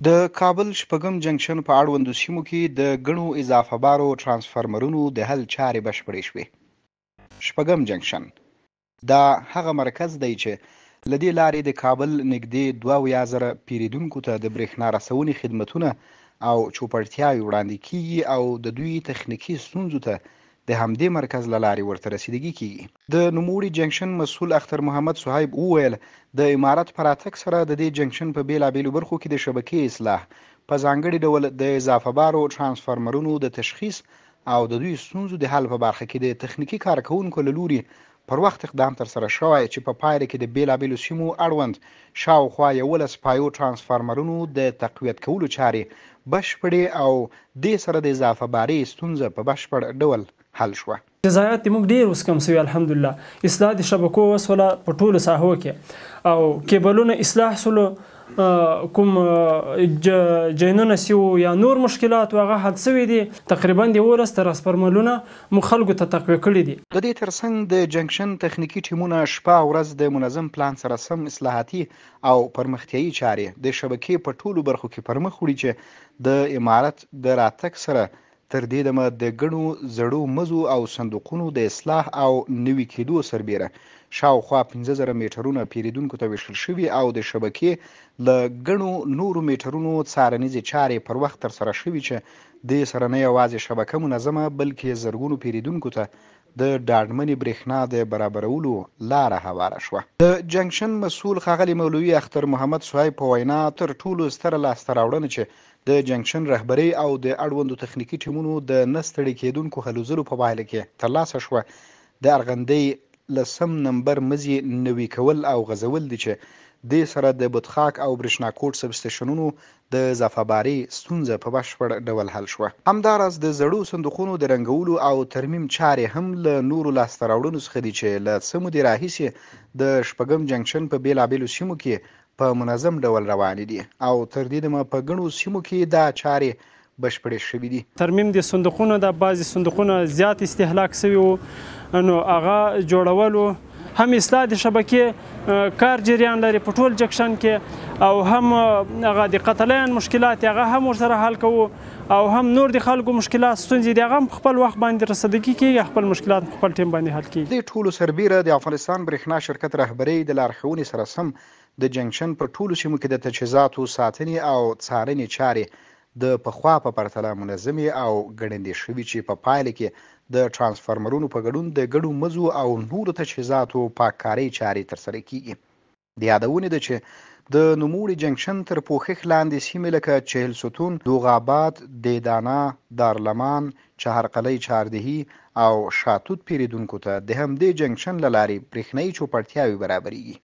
د کابل شپږم جنکشن په اړوندو سیمو کې د ګڼو اضافه بارو ترانسفارمرونو د حل چارې بشپړې شوې. شپږم جنکشن دا هغه مرکز دی چې له دې لارې د کابل نږدې 2,000 پیریدونکو ته د برېښنا رسونې خدمتونه او چوپړتیاوې وړاندې کیږي او د دوی تخنیکي ستونزو ته د همدې مرکز له لارې ورته رسیدګي کیږي. د نوموړي جنکشن مسؤل اختر محمد صهیب وویل د امارت په راتګ سره د دې جنکشن په بیلابیلو برخو کې د شبکې اصلاح، په ځانګړي ډول د اضافه بارو ترانسفارمرونو د تشخیص او د دوی ستونزو د حل په برخه کې د تخنیکي کارکوونکو له لوري پر وخت اقدام ترسره شوی چې په پایله کې د بیلابیلو سیمو اړوند شاوخوا 11 پایو ترانسفارمرونو د تقویت کولو چارې بشپړې او دې سره د اضافه بارۍ ستونزه په بشپړ ډول حل شوه. ضایعات دې موږ ډېر اوس کم سوي الحمدلله. اصلاح د شبکو وسوله په ټولو ساحو کې او کیبلونه اصلاح سولو، کوم جینونه سیو یا نور مشکلات هغه حل سوي دي. تقریبا د 11 ترانسفارمرونه موږ خلکو ته تقویه کړي دي. د دې ترڅنګ د جنکشن تخنیکي ټیمونه شپه او ورځ د منظم پلان سره سم اصلاحاتي او پرمختیایي چارې د شبکې په ټولو برخو کې پرمخ وړي چې د امارت د راتګ سره تر دې دمه د ګڼو زړو مزو او صندوقونو د اصلاح او نوي کېدو سربیره شاوخوا 15,000 میټرونه پیریدونکو ته ویشل شوي او د شبکې له ګڼو نورو میټرونو څارنیزې چارې پر وخت ترسره شوي چې دې سره نه یوازې شبکه منظمه بلکې زرګونو پیریدونکو ته د ډاډمنې برېښنا د برابرولو لاره هواره شوه. د جنکشن مسؤل ښاغلي مولوي اختر محمد صهیب په وینا تر ټولو ستره لاسته راوړنه چې د جنکشن رهبرۍ او د اړوندو تخنیکي ټیمونو د نه ستړي کېدونکو هلو ځلو په پایله کې ترلاسه شوه د ارغندۍ لسم نمبر مزي نوي کول او غځول دي چې دې سره د بطخاک او برېښناکوټ سب سټیشنونو د اضافه بارۍ ستونزه په بشپړ ډول حل شوه. همداراز د زړو صندوقونو د رنګولو او ترمیم چارې هم له نورو لاسته راوړنو څخه دي چې له څه مودې راهیسې د شپږم جنکشن په بیلابیلو سیمو کې په منظم ډول روانې دي او تر دې دمه په ګڼو سیمو کې دا چارې بشپړې شوي دي. ترمیم د صندوقونو د بعضې صندوقونه زیات استهلاک سوي وو، نو هغه جوړولو هم اصلاح د شبکې کار جریان لري په ټول جنکشن کې، او هم هغه د قطلین مشکلات هغه هم ورسره حل کوو، او هم نور د خلکو مشکلات ستونزې دي هغه هم په خپل وخت باندې رسیدګي کېږي، خپل مشکلات په خپل ټیم باندې حل کېږي. دې ټولو سربیره د افغانستان برېښنا شرکت رهبرۍ د لارښوونې سره سم د جنکشن په ټولو سیمو کې د تجهیزاتو ساتنې او څارنې چارې د پخوا په پرتله منظمې او ګړندې شوي چې په پایله کې د ترانسفارمرونو په ګډون د ګډو مزو او نورو تجهیزاتو پاککارۍ چارې ترسره کیږي. د یادونې ده چې د نوموړي جنکشن تر پوښښ لاندې سیمې لکه چهل ستون، دوغاباد، دیدانا، دارلمان، چهارقلۍ چهاردهي او شاتوت پیریدونکو ته د همدې جنکشن له لارې برېښنایي چوپړتیاوې برابریږي.